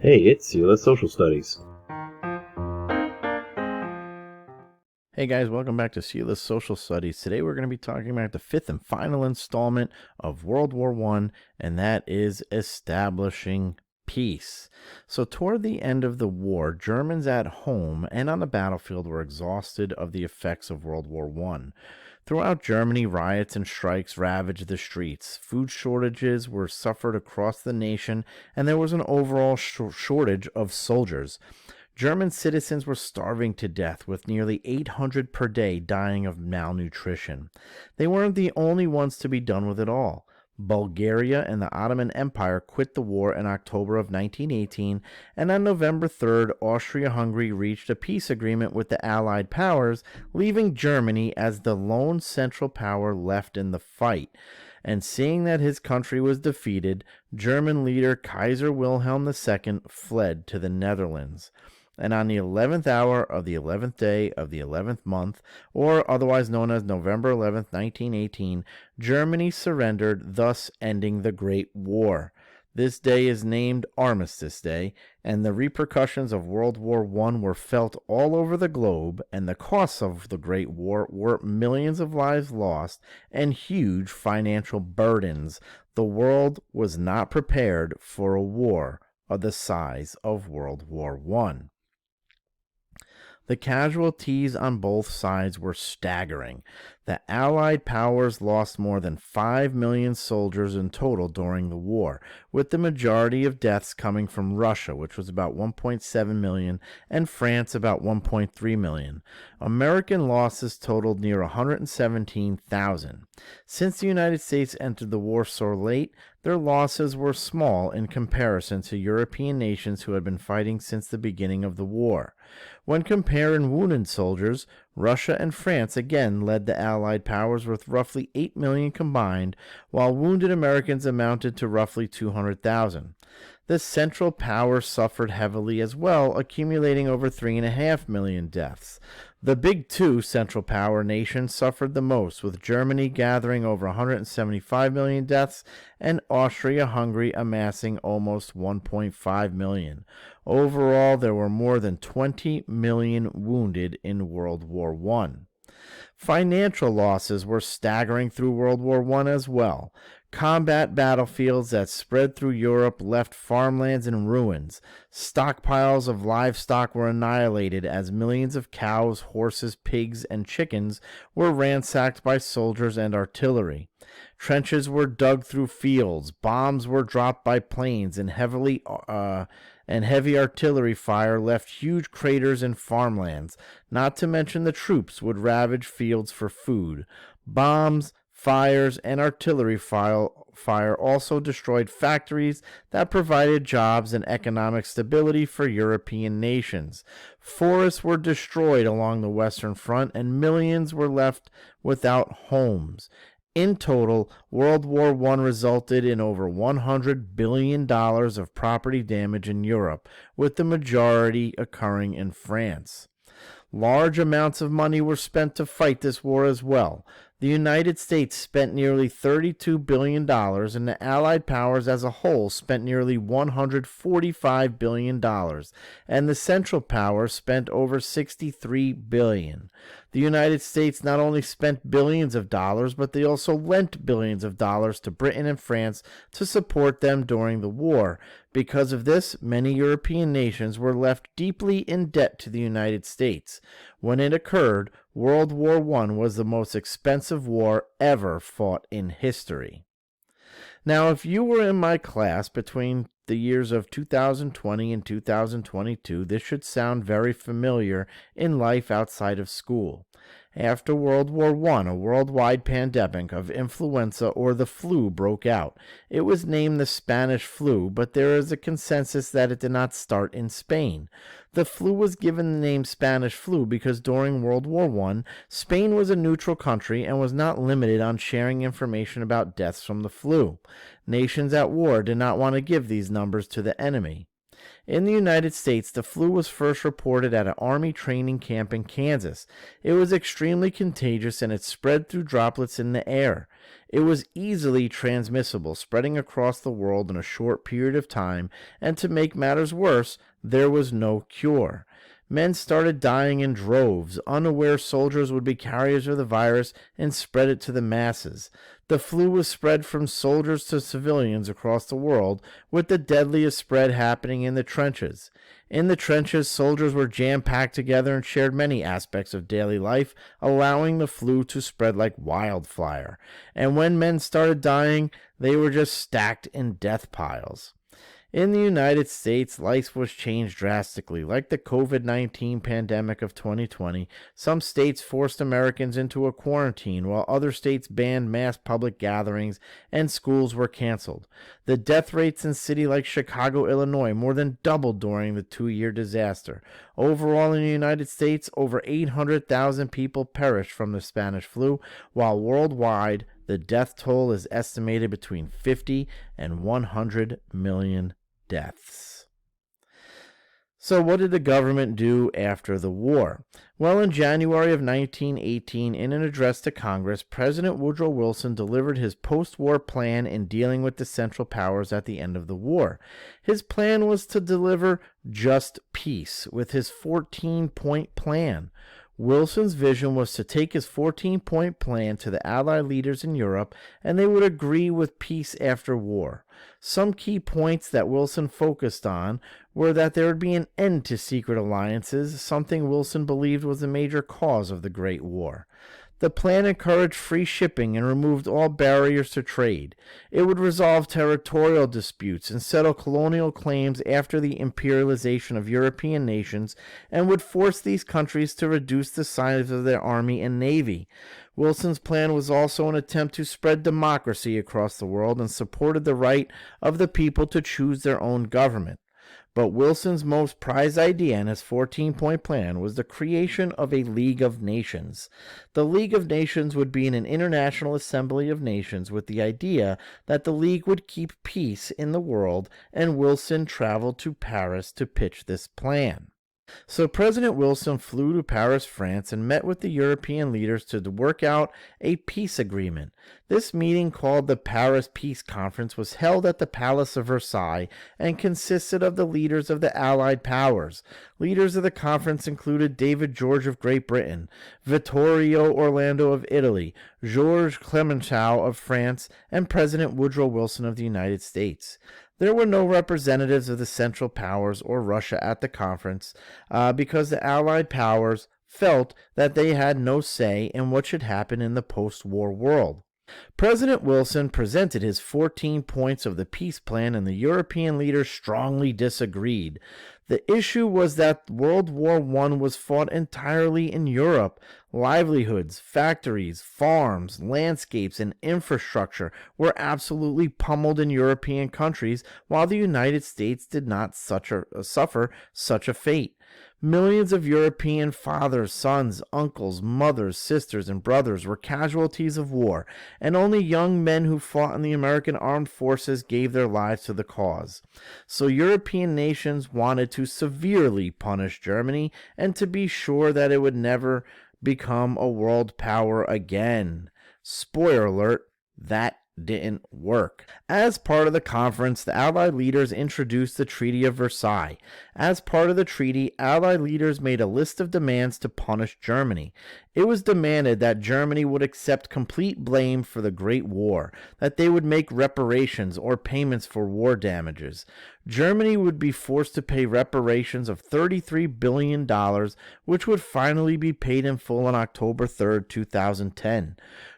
Hey, it's Sela Social Studies. Hey guys, welcome back to Sela's Social Studies. Today we're going to be talking about the fifth and final installment of World War I, and that is establishing peace. So toward the end of the war, Germans at home and on the battlefield were exhausted of the effects of World War I. Throughout Germany, riots and strikes ravaged the streets. Food shortages were suffered across the nation, and there was an overall shortage of soldiers. German citizens were starving to death, with nearly 800 per day dying of malnutrition. They weren't the only ones to be done with it all. Bulgaria and the Ottoman Empire quit the war in October of 1918, and on November 3rd, Austria-Hungary reached a peace agreement with the Allied powers, leaving Germany as the lone Central Power left in the fight. And seeing that his country was defeated, German leader Kaiser Wilhelm II fled to the Netherlands. And on the 11th hour of the 11th day of the 11th month, or otherwise known as November 11th, 1918, Germany surrendered, thus ending the Great War. This day is named Armistice Day, and the repercussions of World War I were felt all over the globe, and the costs of the Great War were millions of lives lost and huge financial burdens. The world was not prepared for a war of the size of World War I. The casualties on both sides were staggering. The Allied powers lost more than 5 million soldiers in total during the war, with the majority of deaths coming from Russia, which was about 1.7 million, and France about 1.3 million. American losses totaled near 117,000. Since the United States entered the war so late, their losses were small in comparison to European nations who had been fighting since the beginning of the war. When comparing wounded soldiers, Russia and France again led the Allied powers with roughly 8 million combined, while wounded Americans amounted to roughly 200,000. The Central Powers suffered heavily as well, accumulating over 3.5 million deaths. The big two Central Power nations suffered the most, with Germany gathering over 175 million deaths and Austria-Hungary amassing almost 1.5 million. Overall, there were more than 20 million wounded in World War I. Financial losses were staggering through World War I as well. Combat battlefields that spread through Europe left farmlands in ruins. Stockpiles of livestock were annihilated as millions of cows, horses, pigs, and chickens were ransacked by soldiers and artillery. Trenches were dug through fields, bombs were dropped by planes, and heavy artillery fire left huge craters in farmlands. Not to mention the troops would ravage fields for food. Bombs, fires, and artillery fire also destroyed factories that provided jobs and economic stability for European nations. Forests were destroyed along the Western Front, and millions were left without homes. In total, World War I resulted in over $100 billion of property damage in Europe, with the majority occurring in France. Large amounts of money were spent to fight this war as well. The United States spent nearly $32 billion, and the Allied powers as a whole spent nearly $145 billion, and the Central Powers spent over $63 billion. The United States not only spent billions of dollars, but they also lent billions of dollars to Britain and France to support them during the war. Because of this, many European nations were left deeply in debt to the United States. When it occurred, World War I was the most expensive war ever fought in history. Now, if you were in my class between the years of 2020 and 2022, this should sound very familiar in life outside of school. After World War I, a worldwide pandemic of influenza or the flu broke out. It was named the Spanish flu, but there is a consensus that it did not start in Spain. The flu was given the name Spanish flu because during World War I, Spain was a neutral country and was not limited on sharing information about deaths from the flu. Nations at war did not want to give these numbers to the enemy. In the United States, the flu was first reported at an Army training camp in Kansas. It was extremely contagious and it spread through droplets in the air. It was easily transmissible, spreading across the world in a short period of time, and to make matters worse, there was no cure. Men started dying in droves. Unaware soldiers would be carriers of the virus and spread it to the masses. The flu was spread from soldiers to civilians across the world, with the deadliest spread happening in the trenches. In the trenches, soldiers were jam-packed together and shared many aspects of daily life, allowing the flu to spread like wildfire. And when men started dying, they were just stacked in death piles. In the United States, life was changed drastically. Like the COVID-19 pandemic of 2020, some states forced Americans into a quarantine, while other states banned mass public gatherings and schools were canceled. The death rates in cities like Chicago, Illinois, more than doubled during the 2-year disaster. Overall, in the United States, over 800,000 people perished from the Spanish flu, while worldwide, the death toll is estimated between 50 and 100 million deaths. So what did the government do after the war? Well, in January of 1918, in an address to Congress, President Woodrow Wilson delivered his post-war plan in dealing with the Central Powers at the end of the war. His plan was to deliver just peace with his 14-point plan. Wilson's vision was to take his 14-point plan to the Allied leaders in Europe, and they would agree with peace after war. Some key points that Wilson focused on were that there would be an end to secret alliances, something Wilson believed was a major cause of the Great War. The plan encouraged free shipping and removed all barriers to trade. It would resolve territorial disputes and settle colonial claims after the imperialization of European nations, and would force these countries to reduce the size of their army and navy. Wilson's plan was also an attempt to spread democracy across the world and supported the right of the people to choose their own government. But Wilson's most prized idea in his 14-point plan was the creation of a League of Nations. The League of Nations would be an international assembly of nations with the idea that the League would keep peace in the world, and Wilson traveled to Paris to pitch this plan. So President Wilson flew to Paris, France, and met with the European leaders to work out a peace agreement. This meeting, called the Paris Peace Conference, was held at the Palace of Versailles and consisted of the leaders of the Allied powers. Leaders of the conference included David George of Great Britain, Vittorio Orlando of Italy, Georges Clemenceau of France, and President Woodrow Wilson of the United States. There were no representatives of the Central Powers or Russia at the conference because the Allied powers felt that they had no say in what should happen in the post-war world. President Wilson presented his 14 points of the peace plan, and the European leaders strongly disagreed. The issue was that World War I was fought entirely in Europe. Livelihoods, factories, farms, landscapes, and infrastructure were absolutely pummeled in European countries, while the United States did not suffer such a fate. Millions of European fathers, sons, uncles, mothers, sisters, and brothers were casualties of war, and only young men who fought in the American armed forces gave their lives to the cause. So European nations wanted to severely punish Germany and to be sure that it would never become a world power again. Spoiler alert, that didn't work. As part of the conference, the Allied leaders introduced the Treaty of Versailles. As part of the treaty, Allied leaders made a list of demands to punish Germany. It was demanded that Germany would accept complete blame for the Great War, that they would make reparations or payments for war damages. Germany would be forced to pay reparations of $33 billion, which would finally be paid in full on October 3, 2010.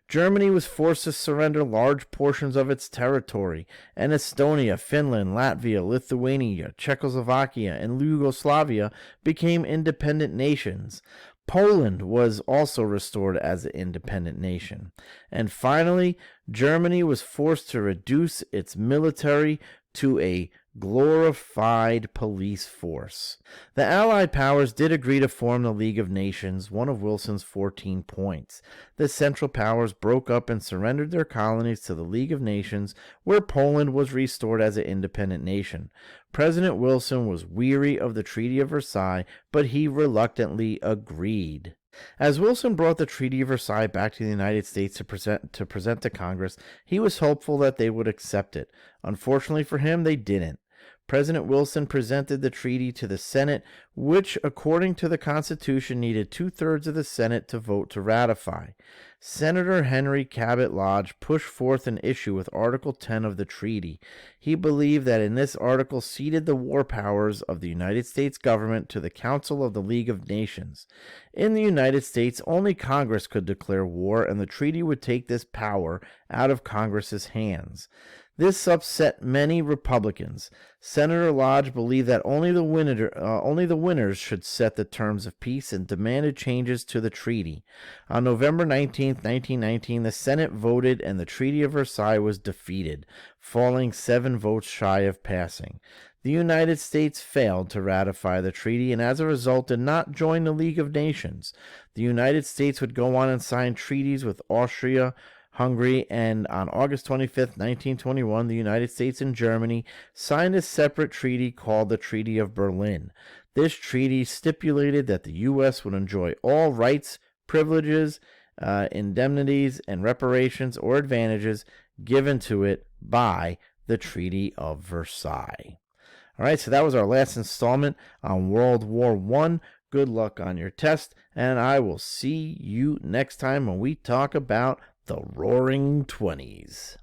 Germany was forced to surrender large portions of its territory, and Estonia, Finland, Latvia, Lithuania, Czechoslovakia, and Yugoslavia became independent nations. Poland was also restored as an independent nation. And finally, Germany was forced to reduce its military to a glorified police force. The Allied powers did agree to form the League of Nations, one of Wilson's 14 points. The Central Powers broke up and surrendered their colonies to the League of Nations, where Poland was restored as an independent nation. President Wilson was weary of the Treaty of Versailles, but he reluctantly agreed. As Wilson brought the Treaty of Versailles back to the United States to present to Congress, he was hopeful that they would accept it. Unfortunately for him, they didn't. President Wilson presented the treaty to the Senate, which, according to the Constitution, needed 2/3 of the Senate to vote to ratify. Senator Henry Cabot Lodge pushed forth an issue with Article 10 of the treaty. He believed that in this article ceded the war powers of the United States government to the Council of the League of Nations. In the United States, only Congress could declare war, and the treaty would take this power out of Congress's hands. This upset many Republicans. Senator Lodge believed that only the winners should set the terms of peace and demanded changes to the treaty. On November 19, 1919, the Senate voted and the Treaty of Versailles was defeated, falling 7 votes shy of passing. The United States failed to ratify the treaty and as a result did not join the League of Nations. The United States would go on and sign treaties with Austria, Hungary, and on August 25, 1921, the United States and Germany signed a separate treaty called the Treaty of Berlin. This treaty stipulated that the U.S. would enjoy all rights, privileges, indemnities, and reparations or advantages given to it by the Treaty of Versailles. All right, so that was our last installment on World War I. Good luck on your test, and I will see you next time when we talk about the Roaring Twenties.